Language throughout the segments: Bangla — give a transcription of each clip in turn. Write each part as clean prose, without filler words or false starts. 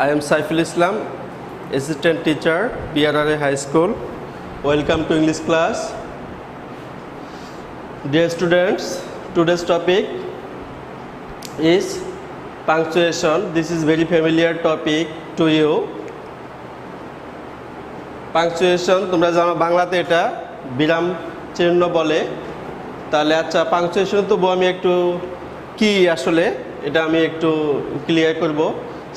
I am Saiful Islam, Assistant Teacher, PRRA High School. Welcome to English class. Dear students, today's topic is punctuation. This is very familiar topic to you. Punctuation, তোমরা জানো বাংলাতে এটা বিরাম চিহ্ন বলে। তাহলে আচ্ছা punctuation তো আমি একটু কি আসলে এটা আমি একটু ক্লিয়ার করব।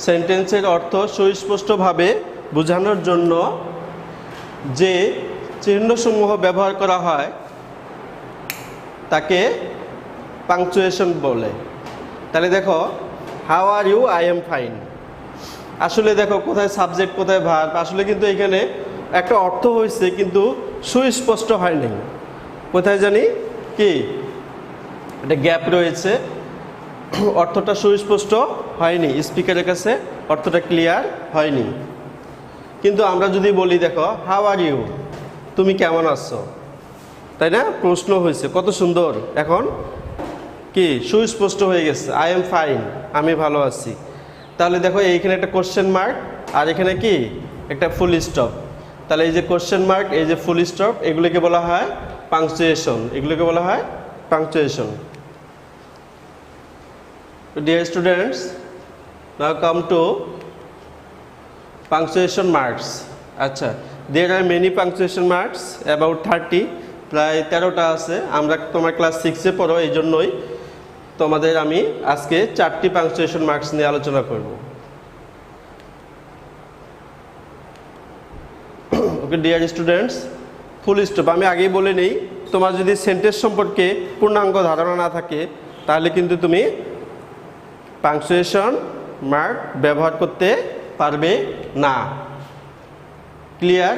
সেন্টেন্সের অর্থ সুস্পষ্টভাবে বোঝানোর জন্য যে চিহ্নসমূহ ব্যবহার করা হয় তাকে পাংচুয়েশন বলে। তাহলে দেখো, how are you, I am fine. আসলে দেখো কোথায় সাবজেক্ট কোথায় ভার্ব, আসলে কিন্তু এখানে একটা অর্থ হয়েছে কিন্তু সুস্পষ্ট হয়নি। কোথায় জানি কি একটা গ্যাপ রয়েছে, অর্থটা সুস্পষ্ট হয়নি, স্পিকারের কাছে অর্থটা ক্লিয়ার হয়নি। কিন্তু আমরা যদি বলি দেখো, হাউ আর ইউ, তুমি কেমন আছো, তাই না? প্রশ্ন হয়েছে, কত সুন্দর, এখন কি সুস্পষ্ট হয়ে গেছে, আই এম ফাইন, আমি ভালো আছি। তাহলে দেখো এইখানে একটা কোশ্চেন মার্ক আর এখানে কি একটা ফুল স্টপ। তাহলে এই যে কোশ্চেন মার্ক, এই যে ফুল স্টপ, এগুলোকে বলা হয় পাংচুয়েশন, এগুলোকে বলা হয় punctuation. Dear students, now come to punctuation marks. আচ্ছা, there are many punctuation marks, about 30, প্রায় 13টা আছে। আমরা তোমার ক্লাস 6-এ পড়ো, এই জন্যই তোমাদের আমি আজকে 4টি পাংচুয়েশন মার্কস নিয়ে আলোচনা করব। ওকে ডিয়ার স্টুডেন্টস, ফুল স্টপ আমি আগেই বলে নেই, তোমার যদি সেন্টেন্স সম্পর্কে পূর্ণাঙ্গ ধারণা না থাকে তাহলে কিন্তু তুমি পাংচুয়েশন মার্ক ব্যবহার করতে পারবে না। ক্লিয়ার?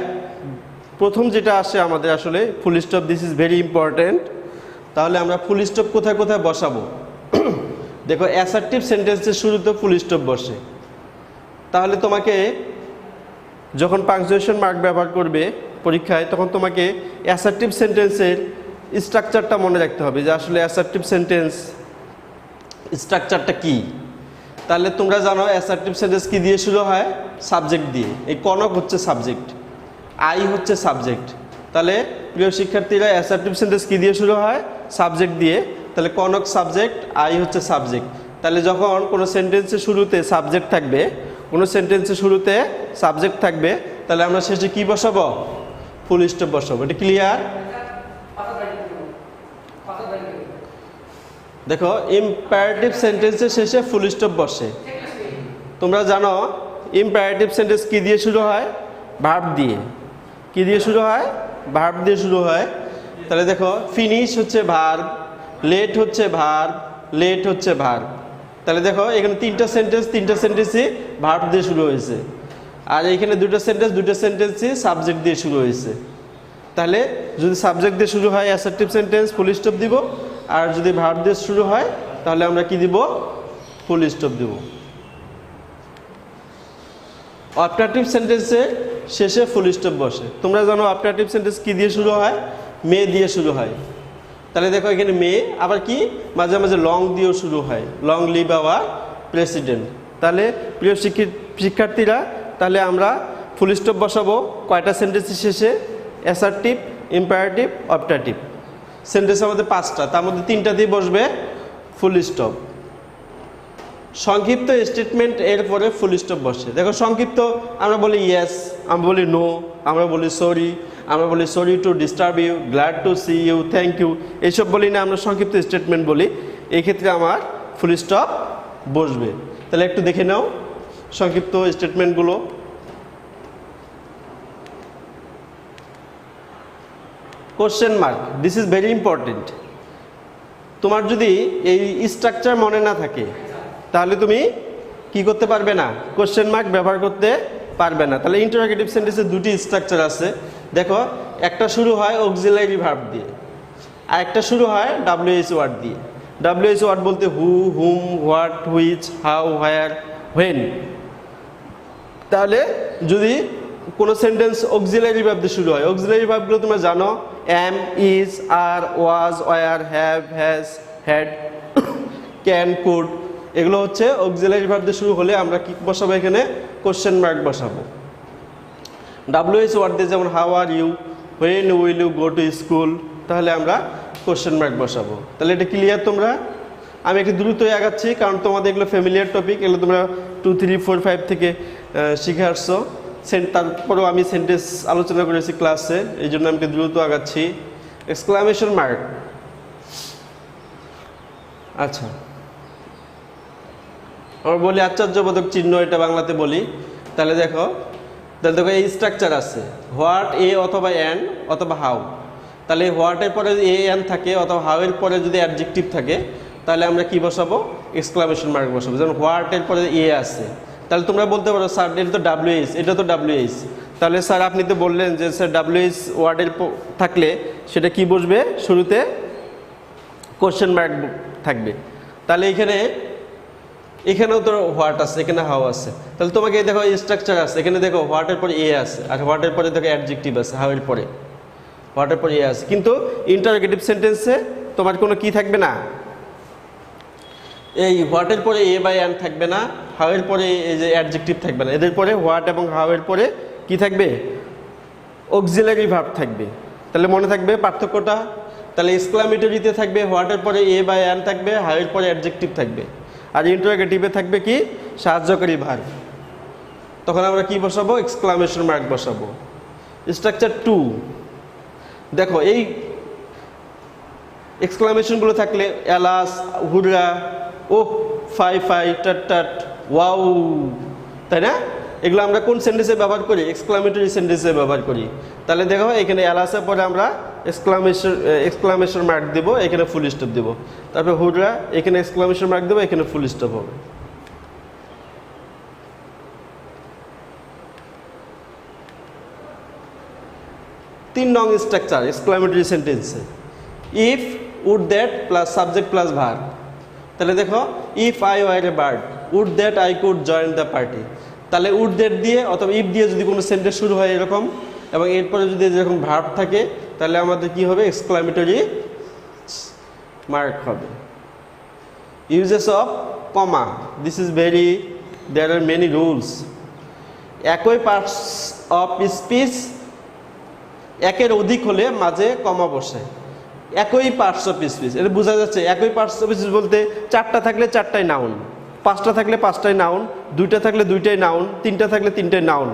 প্রথম যেটা আসে আমাদের আসলে full stop, this is very important. তাহলে আমরা ফুল স্টপ কোথায় কোথায় বসাবো? দেখো, অ্যাসার্টিভ সেন্টেন্সের শুরুতে ফুল স্টপ বসে। তাহলে তোমাকে যখন পাংচুয়েশন মার্ক ব্যবহার করবে পরীক্ষায়, তখন তোমাকে অ্যাসার্টিভ সেন্টেন্সের স্ট্রাকচারটা মনে রাখতে হবে যে আসলে অ্যাসার্টিভ সেন্টেন্স স্ট্রাকচারটা কি। তাহলে তোমরা জানো অ্যাসার্টিভ সেন্টেন্স কি দিয়ে শুরু হয়? সাবজেক্ট দিয়ে। এই কনক হচ্ছে সাবজেক্ট, আই হচ্ছে সাবজেক্ট। তাহলে প্রিয় শিক্ষার্থীরা, অ্যাসার্টিভ সেন্টেন্স কি দিয়ে শুরু হয়? সাবজেক্ট দিয়ে। তাহলে কনক সাবজেক্ট, আই হচ্ছে সাবজেক্ট। তাহলে যখন কোনো সেন্টেন্সের শুরুতে সাবজেক্ট থাকবে, কোনো সেন্টেন্সের শুরুতে সাবজেক্ট থাকবে, তাহলে আমরা শেষে কি বসাবো? ফুল স্টপ বসাবো। এটা ক্লিয়ার? দেখো, ইম্পারেটিভ সেন্টেন্সের শেষে ফুল স্টপ বসে। তোমরা জানো ইম্পারেটিভ সেন্টেন্স কি দিয়ে শুরু হয়? ভার্ব দিয়ে। কি দিয়ে শুরু হয়? ভার্ব দিয়ে শুরু হয়। তাহলে দেখো, ফিনিশ হচ্ছে ভার্ব, লেট হচ্ছে ভার্ব, লেট হচ্ছে ভার্ব। তাহলে দেখো এখানে তিনটা সেন্টেন্সই ভার্ব দিয়ে শুরু হয়েছে, আর এইখানে দুটো সেন্টেন্সই সাবজেক্ট দিয়ে শুরু হয়েছে। তাহলে যদি সাবজেক্ট দিয়ে শুরু হয় অ্যাসার্টিভ সেন্টেন্স, ফুল স্টপ দিব। আর যদি ভার্ব দিয়ে শুরু হয় তাহলে আমরা কি দিব? ফুল স্টপ দিব। অপারেটিভ সেন্টেন্সের শেষে ফুল স্টপ বসে। তোমরা জানো অপারেটিভ সেন্টেন্স কি দিয়ে শুরু হয়? মে দিয়ে শুরু হয়। তাহলে দেখো এখানে মে, আবার কি মাঝে মাঝে লং দিয়েও শুরু হয়, লং লিভ আওয়ার প্রেসিডেন্ট। তাহলে প্রিয় শিক্ষার্থীরা, তাহলে আমরা ফুল স্টপ বসাবো কয়টা সেন্টেন্সের শেষে? Assertive, imperative, operative. সেন্টেন্স আমাদের 5টা, তার মধ্যে 3টাতেই বসবে ফুল স্টপ। সংক্ষিপ্ত স্টেটমেন্ট এর পরে ফুল স্টপ বসে। দেখো সংক্ষিপ্ত আমরা বলি ইয়েস, আমরা বলি নো, আমরা বলি সরি, আমরা বলি sorry to disturb you, glad to see you, thank you, এইসব বলি না, আমরা সংক্ষিপ্ত স্টেটমেন্ট বলি। এই ক্ষেত্রে আমার ফুল স্টপ বসবে। তাহলে একটু দেখে নাও সংক্ষিপ্ত স্টেটমেন্টগুলো। Question mark, this is very important. তোমার যদি এই স্ট্রাকচার মনে না থাকে তাহলে তুমি কি করতে পারবে না? কোশ্চেন মার্ক ব্যবহার করতে পারবে না। তাহলে ইন্টারোগেটিভ সেন্টেন্সের দুটি স্ট্রাকচার আছে। দেখো, একটা শুরু হয় অক্সিলারি ভার্ব দিয়ে, আর একটা শুরু হয় WH ওয়ার্ড দিয়ে। WH ওয়ার্ড বলতে who, whom, what, which, how, where, when. তাহলে যদি কোনো সেন্টেন্স অক্সিলারি ভার্ব দিয়ে শুরু হয়, অক্সিলারি ভার্বগুলো তোমরা জানো, am, is, are, was, were, have, has, had, can, could, এগুলো হচ্ছে অক্সিলারি ভার্ব দিয়ে শুরু হলে আমরা কি বসাবো? এখানে কোশ্চেন মার্ক বসাবো। WH ওয়ার্ড দিয়ে যেমন how are you, when will you go to school, তাহলে আমরা কোশ্চেন মার্ক বসাবো। তাহলে এটা ক্লিয়ার তোমরা? আমি একটু দ্রুতই আগাচ্ছি কারণ তোমাদের এগুলো ফ্যামিলিয়ার টপিক, এগুলো তোমরা 2, 3, 4, 5 থেকে শিখে আসছো। তারপরেও আমি সেন্টেন্স আলোচনা করেছি ক্লাসে, এই জন্য আমি দ্রুত আগাচ্ছি। এক্সক্লামেশন মার্ক, আচ্ছা আমরা বলি আশ্চর্যবোধক চিহ্ন, এটা বাংলাতে বলি। তাহলে দেখো এই স্ট্রাকচার আছে, হোয়াট, এ অথবা অ্যান অথবা হাউ। তাহলে হোয়াটের পরে এ অ্যান থাকে অথবা হাউ এর পরে যদি অ্যাডজেক্টিভ থাকে তাহলে আমরা কি বসাবো? এক্সক্লামেশন মার্ক বসাবো। যেমন হোয়াটের পরে এ আছে, তাহলে তোমরা বলতে পারো স্যার এটা তো WH, এটা তো WH। তাহলে স্যার আপনি তো বললেন যে স্যার WH ওয়ার্ডের থাকলে সেটা কি বসবে? শুরুতে কোশ্চেন মার্ক থাকবে। তাহলে এখানেও তো হোয়াট আছে, এখানে হাউ আছে। তাহলে তোমাকে দেখো স্ট্রাকচার আছে, এখানে দেখো হোয়াটের পরে এ আছে, আর হোয়াটের পরে দেখো অ্যাডজেক্টিভ আছে, হাউ এর পরে, হোয়াটের পরে এ আছে। কিন্তু ইন্টারোগেটিভ সেন্টেন্সে তোমার কোনো কি থাকবে না, এই হোয়াটের পরে এ বাই অ্যান থাকবে না, হাউ এর পরে এই যে অ্যাডজেক্টিভ থাকবে না। এদের পরে হোয়াট এবং হাউ এর পরে কি থাকবে? অক্সিলারি ভার্ব থাকবে। তাহলে মনে থাকবে পার্থক্যটা। তাহলে এক্সক্লামেটরিতে থাকবে হোয়াটের পরে এ বাই অ্যান থাকবে, হাউ এর পরে অ্যাডজেক্টিভ থাকবে। আর ইন্টারোগেটিভে থাকবে কি? সাহায্যকারী ভার্ব। তখন আমরা কি বসাবো? এক্সক্লামেশন মার্ক বসাবো। স্ট্রাকচার 2 দেখো, এই এক্সক্লামেশনগুলো থাকলে এলাস, হুররা, ও, ফাই ফাই, টাট টাট, ওয়াও, তাই না? এগুলো আমরা কোন সেন্টেন্সে ব্যবহার করি? এক্সক্লামেটরি সেন্টেন্সে ব্যবহার করি। তাহলে দেখো এখানে এলাসের পরে আমরা এক্সক্লামেশন মার্ক দেবো, এখানে ফুল স্টপ দেবো। তারপরে হুররা, এখানে এক্সক্লামেশন মার্ক দেবো, এখানে ফুল স্টপ হবে। তিন নং স্ট্রাকচার এক্সক্লামেটরি সেন্টেন্সে, if, would that plus subject plus verb. তাহলে দেখো if I were a bird, would that I could join the party. তাহলে উড দ্যাট দিয়ে অথবা ইফ দিয়ে যদি কোনো সেন্টেন্স শুরু হয় এরকম, এবং এরপরে যদি যেরকম ভার্ব থাকে, তাহলে আমাদের কি হবে? এক্সক্লামেটরি মার্ক হবে। Uses of comma, this is very, there are many rules. একই পার্টস অফ স্পিচ একের অধিক হলে মাঝে কমা বসে। একই পার্টস অফ স্পিচ, এটা বোঝা যাচ্ছে। একই পার্টস অফ স্পিচ বলতে 4টা থাকলে 4টাই নাউন, 5টা থাকলে 5টাই নাউন, 2টা থাকলে 2টাই নাউন, 3টা থাকলে 3টাই নাউন।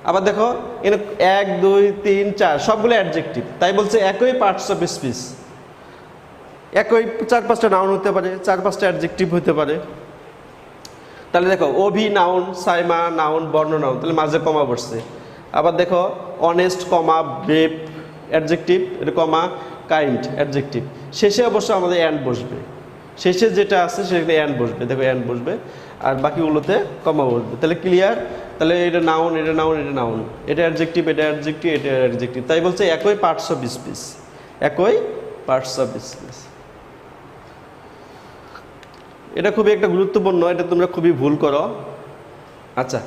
আবার দেখো এখানে 1, 2, 3, 4 সবগুলো অ্যাডজেক্টিভ। তাই বলছে একই পার্টস অফ স্পিচ, একই 4-5টা নাউন হতে পারে, 4-5টা অ্যাডজেক্টিভ হতে পারে। তাহলে দেখো অভি নাউন, সাইমা নাউন, বর্ণ নাউন, তাহলে মাঝে কমা বসছে। আবার দেখো অনেস্ট কমা ব্রেভ অ্যাডজেক্টিভ, এটা কমা কাইন্ড অ্যাডজেক্টিভ। শেষে অবশ্য আমাদের অ্যান্ড বসবে, শেষে যেটা আছে সেখানে অ্যান্ড বসবে, দেখো অ্যান্ড বসবে, আর বাকিগুলোতে কমা বসবে। তাহলে ক্লিয়ার? তাহলে এটা নাউন, এটা নাউন, এটা নাউন, এটা অ্যাডজেক্টিভ, এটা অ্যাডজেক্টিভ, এটা অ্যাডজেক্টিভ। তাই বলছে একই পার্টস অফ স্পিচ, একই পার্টস অফ স্পিচ। এটা খুবই একটা গুরুত্বপূর্ণ, এটা তোমরা খুবই ভুল করো। আচ্ছা,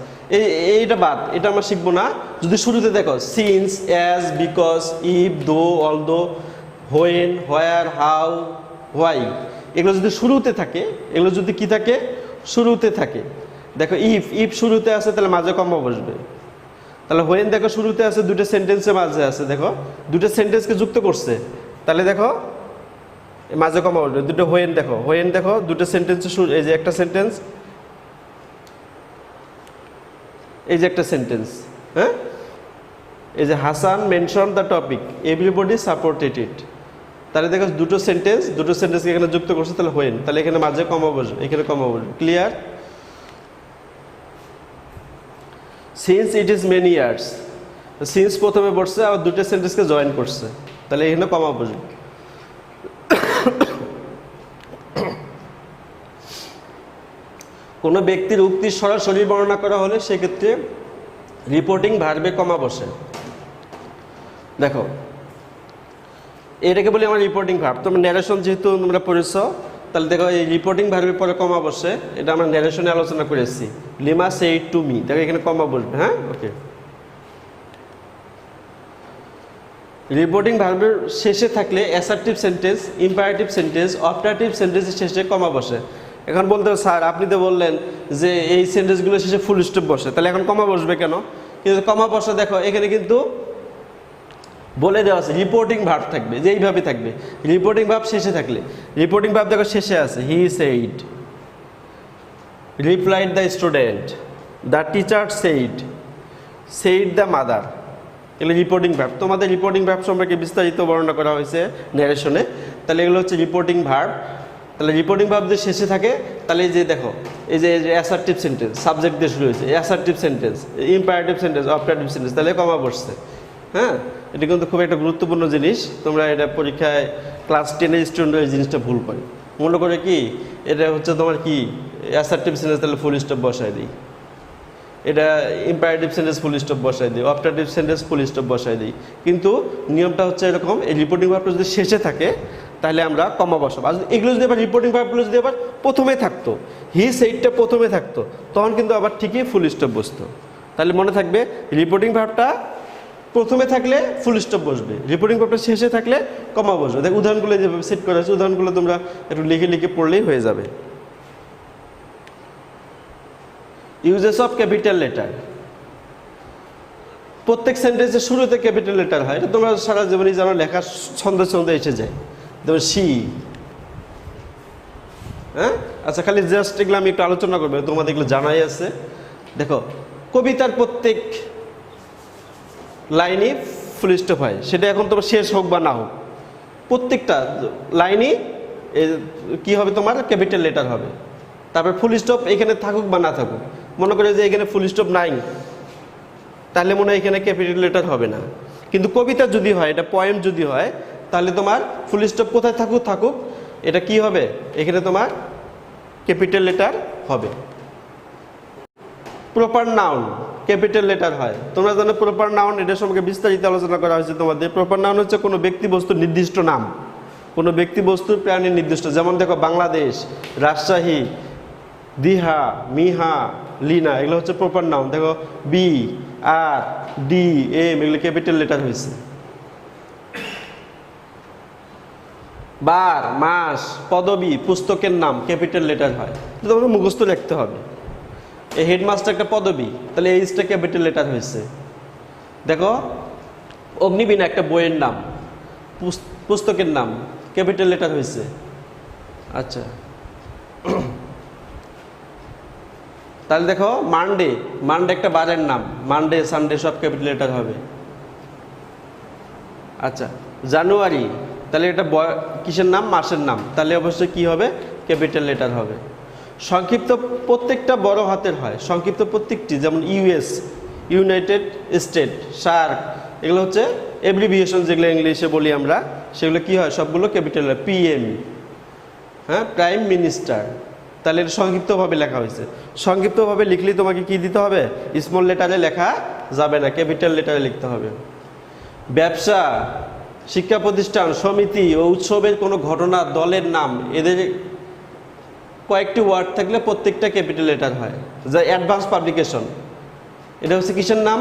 এইটা বাদ, এটা আমরা শিখবো না। যদি শুরুতে দেখো সিন্স, অ্যাজ, বিকজ, ইফ, দো, although, when, where, how, why, এগুলো যদি শুরুতে থাকে, এগুলো যদি কি থাকে? শুরুতে থাকে। দেখো ইফ শুরুতে আছে, তাহলে মাঝে কমা বসবে। তাহলে হোয়েন দেখো শুরুতে আছে, দুটো সেন্টেন্সের মাঝে আছে, দেখো দুটো সেন্টেন্সকে যুক্ত করছে, তাহলে দেখো মাঝে কমা বসবে। দুটো হোয়েন দেখো দুটো সেন্টেন্সের শুরু, এই যে একটা সেন্টেন্স, এই যে একটা সেন্টেন্স, হ্যাঁ, এই যে Hasan mention the topic, everybody supported it. তাহলে দেখো দুটো সেন্টেন্সকে এখানে যুক্ত করছে, তাহলে হোয়েন, তাহলে এখানে মাঝে কমা বসবে, এখানে কমা বসবে। Clear? Since it is many years, since প্রথমে বসছে, আবার দুটো সেন্টেন্সকে জয়েন করছে, তাহলে এখানে কমা বসবে। কোনো ব্যক্তির উক্তির সরাসরি বর্ণনা করা হলে সেক্ষেত্রে রিপোর্টিং ভার্বে কমা বসে। দেখো এটাকে বলি আমার রিপোর্টিং ভার্ব। তোমরা ন্যারেশন যেহেতু তোমরা পড়েছ, তাহলে দেখো এই রিপোর্টিং ভার্বের পরে কমা বসে, এটা আমরা ন্যারেশনে আলোচনা করেছি। লিমা সেড টু মি, দেখো এখানে কমা বসবে, হ্যাঁ, ওকে। রিপোর্টিং ভার্বের শেষে থাকলে assertive sentence, imperative sentence, operative সেন্টেন্সের শেষে কমা বসে। এখন বলতে হবে, স্যার আপনি তো বললেন যে এই সেন্টেন্সগুলো শেষে ফুল স্টপ বসে, তাহলে এখন কমা বসবে কেন? কিন্তু কমা বসে দেখো এখানে কিন্তু বলে দেওয়া আছে রিপোর্টিং ভার্ব থাকবে, যে এইভাবে থাকবে রিপোর্টিং ভার্ব শেষে থাকলে। রিপোর্টিং ভার্ব দেখো শেষে আছে, he said, replied the student, the teacher said, said the mother, এগুলো রিপোর্টিং ভার্ব। তোমাদের রিপোর্টিং ভার্ব সম্পর্কে বিস্তারিত বর্ণনা করা হয়েছে ন্যারেশনে। তাহলে এগুলো হচ্ছে রিপোর্টিং ভার্ব। তাহলে রিপোর্টিং ভার্ব যে শেষে থাকে, তাহলে এই যে দেখো এই যে অ্যাসার্টিভ সেন্টেন্স, সাবজেক্ট দিয়ে শুরু হয়েছে, assertive sentence, imperative sentence, operative sentence, তাহলে কমা বসছে। হ্যাঁ, এটা কিন্তু খুব একটা গুরুত্বপূর্ণ জিনিস। তোমরা এটা পরীক্ষায় ক্লাস 10-এর স্টুডেন্টরা এই জিনিসটা ভুল করে, মনে করে কি এটা হচ্ছে তোমার কি অ্যাসার্টিভ সেন্টেন্স, তাহলে ফুল স্টপ বসায় দিই। এটা ইম্পারেটিভ সেন্টেন্স ফুল স্টপ বসাই দিই, অপারেটিভ সেন্টেন্স ফুল স্টপ বসাই দিই। কিন্তু নিয়মটা হচ্ছে এরকম, এই রিপোর্টিং ভার্বটা যদি শেষে থাকে তাহলে আমরা কমা বসাবো। আর এগুলো যদি আবার রিপোর্টিং ভার্বগুলো যদি আবার প্রথমে থাকতো, হি সেইডটা প্রথমে থাকতো, তখন কিন্তু আবার ঠিকই ফুল স্টপ বসতো। তাহলে মনে থাকবে রিপোর্টিং ভার্বটা প্রথমে থাকলে ফুল স্টপ বসবে, রিপোর্টিং ভার্বটা শেষে থাকলে কমা বসবে। দেখ উদাহরণগুলো যেভাবে সেট করা আছে, উদাহরণগুলো তোমরা একটু লিখে লিখে পড়লেই হয়ে যাবে। ইউজেস অফ ক্যাপিটাল লেটার, প্রত্যেক সেন্টেন্সের শুরুতে ক্যাপিটাল লেটার হয়, এটা তোমরা সারা জীবনই জানো, লেখার ছন্দে ছন্দে এসে যায়। যেমন সি, হ্যাঁ আচ্ছা, খালি জাস্ট এগুলো আমি একটু আলোচনা করবো, তোমাদের এগুলো জানাই আছে। দেখো কবিতার প্রত্যেক লাইনই ফুল স্টপ হয়, সেটা এখন তোমার শেষ হোক বা না হোক, প্রত্যেকটা লাইনই কি হবে তোমার ক্যাপিটাল লেটার হবে। তারপর ফুল স্টপ এখানে থাকুক বা না থাকুক, মনে করে যে এখানে ফুল স্টপ নাই, তাহলে মনে হয় এখানে ক্যাপিটাল লেটার হবে না। কিন্তু কবিতা যদি হয়, এটা পয়েম যদি হয়, তাহলে তোমার ফুল স্টপ কোথায় থাকুক থাকুক, এটা কি হবে, এখানে তোমার ক্যাপিটাল লেটার হবে। প্রপার নাউন ক্যাপিটাল লেটার হয়, তোমরা জানো প্রপার নাউন, এটার সম্পর্কে বিস্তারিত আলোচনা করা হয়েছে তোমাদের। প্রপার নাউন হচ্ছে কোনো ব্যক্তি বস্তুর নির্দিষ্ট নাম, কোনো ব্যক্তি বস্তুর প্রাণীর নির্দিষ্ট। যেমন দেখো বাংলাদেশ, রাজশাহী, দিহা, মিহা, লিনা, এগুলো হচ্ছে প্রপার নাউন। দেখো বি, আর, ডি, এম, এগুলো ক্যাপিটাল লেটার হয়েছে। বার, মাস, পদবি, পুস্তকের নাম ক্যাপিটাল লেটার হয়, তোমাকে মুখস্থ লিখতে হবে। এই হেডমাস্টার একটা পদবি, তাহলে এইচটা ক্যাপিটাল লেটার হয়েছে। দেখো অগ্নিবীণা একটা বইয়ের নাম, পুস্তকের নাম ক্যাপিটাল লেটার হয়েছে। আচ্ছা, তাহলে দেখো মানডে, মানডে একটা বারের নাম, মানডে, সানডে সব ক্যাপিটাল লেটার হবে। আচ্ছা, জানুয়ারি, তাহলে এটা কিসের নাম, মাসের নাম, তাহলে অবশ্যই কি হবে, ক্যাপিটাল লেটার হবে। সংক্ষিপ্ত প্রত্যেকটা বড় হাতের হয়, সংক্ষিপ্ত প্রত্যেকটি, যেমন ইউএস, ইউনাইটেড স্টেট, সার্ক, এগুলো হচ্ছে এব্রিভিয়েশন, যেগুলো ইংলিশে বলি আমরা, সেগুলো কি হয়, সবগুলো ক্যাপিটাল। পিএম, হ্যাঁ, প্রাইম মিনিস্টার, তাহলে এটা সংক্ষিপ্তভাবে লেখা হয়েছে। সংক্ষিপ্তভাবে লিখলেই তোমাকে কি দিতে হবে, স্মল লেটারে লেখা যাবে না, ক্যাপিটাল লেটারে লিখতে হবে। ব্যবসা, শিক্ষা প্রতিষ্ঠান, সমিতি ও উৎসবের কোনো ঘটনা, দলের নাম, এদের কয়েকটি ওয়ার্ড থাকলে প্রত্যেকটা ক্যাপিটাল লেটার হয়। যা অ্যাডভান্স পাবলিকেশন, এটা হচ্ছে কিসের নাম,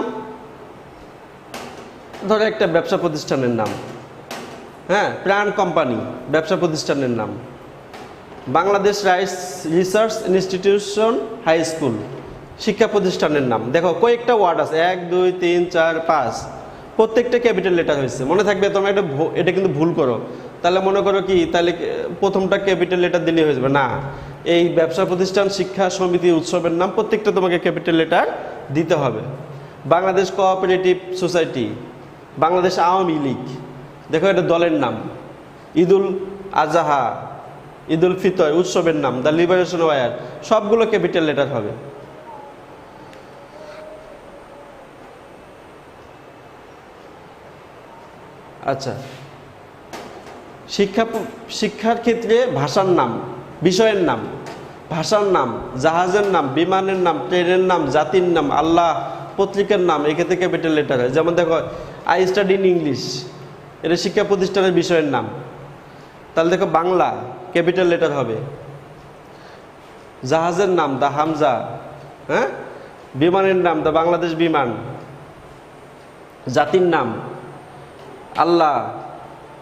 ধরো একটা ব্যবসা প্রতিষ্ঠানের নাম, হ্যাঁ, প্রাণ কোম্পানি ব্যবসা প্রতিষ্ঠানের নাম। Bangladesh rice research institution high school শিক্ষা প্রতিষ্ঠানের নাম। দেখো কয়েকটা ওয়ার্ড আছে, 1, 2, 3, 4, 5, প্রত্যেকটা ক্যাপিটাল লেটার হয়েছে। মনে থাকবে, তোমরা এটা কিন্তু ভুল করো, তাহলে মনে করো কি, তাহলে প্রথমটা ক্যাপিটাল লেটার দিলেই হয়ে যাবে না। এই ব্যবসা প্রতিষ্ঠান, শিক্ষা সমিতি, উৎসবের নাম প্রত্যেকটা তোমাকে ক্যাপিটাল লেটার দিতে হবে। বাংলাদেশ কোঅপারেটিভ সোসাইটি, বাংলাদেশ আওয়ামী লীগ, দেখো এটা দলের নাম। ঈদুল আজহা, ঈদুল ফিতর উৎসবের নাম, দ্য লিবারেশন ওয়ার, সবগুলো ক্যাপিটাল লেটার হবে। আচ্ছা, শিক্ষার ক্ষেত্রে ভাষার নাম, বিষয়ের নাম, ভাষার নাম, জাহাজের নাম, বিমানের নাম, ট্রেনের নাম, জাতির নাম, আল্লাহ, পত্রিকার নাম, এক্ষেত্রে ক্যাপিটাল লেটার হয়। যেমন দেখো আই স্টাডি ইন ইংলিশ, এটা শিক্ষা প্রতিষ্ঠানের বিষয়ের নাম, তাহলে দেখো বাংলা ক্যাপিটাল লেটার হবে। জাহাজের নাম দা হামজা, হ্যাঁ, বিমানের নাম দা বাংলাদেশ বিমান, জাতির নাম আল্লাহ,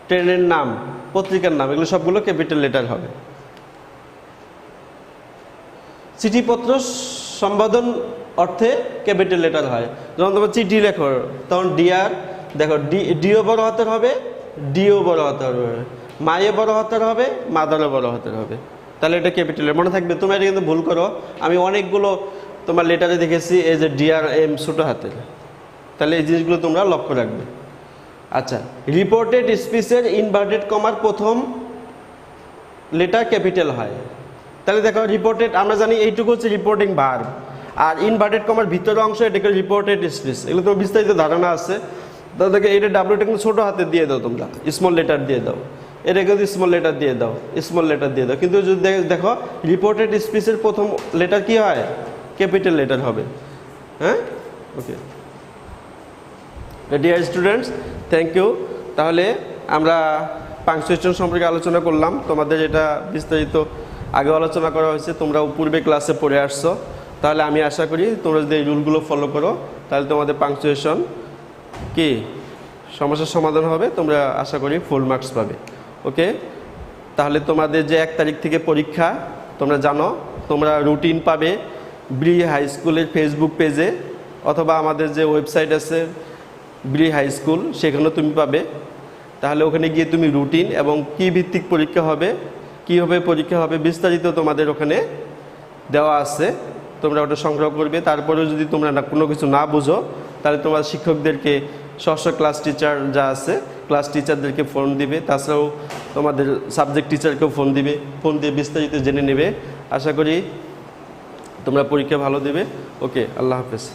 ট্রেনের নাম, পত্রিকার নাম, এগুলো সবগুলো ক্যাপিটাল লেটার হবে। চিঠিপত্র সম্বোধন অর্থে ক্যাপিটাল লেটার হয়। যখন তোমরা চিঠি লেখো তখন ডিয়ার, দেখো ডিও বড় হাতের হবে, ডিও বড় হাতের হবে, মায়ে বড় হাতের হবে, মাদারও বড় হাতের হবে, তাহলে এটা ক্যাপিটাল। মনে থাকবে, তোমরা এটা কিন্তু ভুল করো। আমি অনেকগুলো তোমার লেটারে দেখেছি এই যে ডিআর এম ছোটো হাতের, তাহলে এই জিনিসগুলো তোমরা লক্ষ্য রাখবে। আচ্ছা, রিপোর্টেড স্পিচের ইনভার্টেড কমার প্রথম লেটার ক্যাপিটাল হয়। তাহলে দেখো রিপোর্টেড, আমরা জানি এইটুকু হচ্ছে রিপোর্টিং ভার্ব, আর ইনভার্টেড কমার ভিতরের অংশ এটাকে রিপোর্টেড স্পিচ, এগুলো তোমার বিস্তারিত ধারণা আছে। তাহলে দেখো এটা ডাব্লিউটা কিন্তু ছোটো হাতে দিয়ে দাও, তোমরা স্মল লেটার দিয়ে দাও, এটা কিন্তু স্মল লেটার দিয়ে দাও, স্মল লেটার দিয়ে দাও। কিন্তু যদি দেখো রিপোর্টেড স্পিচের প্রথম লেটার কি হয়, ক্যাপিটাল লেটার হবে। হ্যাঁ, okay dear students, thank you. তাহলে আমরা পাংচুয়েশন সম্পর্কে আলোচনা করলাম, তোমাদের এটা বিস্তারিত আগে আলোচনা করা হয়েছে, তোমরা পূর্বে ক্লাসে পড়ে আসছো। তাহলে আমি আশা করি তোমরা যদি এই রুলগুলো ফলো করো তাহলে তোমাদের পাংচুয়েশন কি সমস্যার সমাধান হবে, তোমরা আশা করি ফুল মার্কস পাবে। ওকে, তাহলে তোমাদের যে 1 তারিখ থেকে পরীক্ষা, তোমরা জানো তোমরা রুটিন পাবে ব্রি হাই স্কুলের ফেসবুক পেজে, অথবা আমাদের যে ওয়েবসাইট আছে ব্রি হাই স্কুল, সেখানেও তুমি পাবে। তাহলে ওখানে গিয়ে তুমি রুটিন এবং কি ভিত্তিক পরীক্ষা হবে, কীভাবে পরীক্ষা হবে বিস্তারিত তোমাদের ওখানে দেওয়া আছে, তোমরা ওটা সংগ্রহ করবে। তারপরেও যদি তোমরা কোনো কিছু না বুঝো তাহলে তোমার শিক্ষকদেরকে, ষষ্ঠ ক্লাস টিচার যা আছে ক্লাস টিচারদেরকে ফোন দিবে, তাছাড়াও তোমাদের সাবজেক্ট টিচারকেও ফোন দিবে, ফোন দিয়ে বিস্তারিত জেনে নেবে। আশা করি তোমরা পরীক্ষা ভালো দেবে। ওকে, আল্লাহ হাফেজ।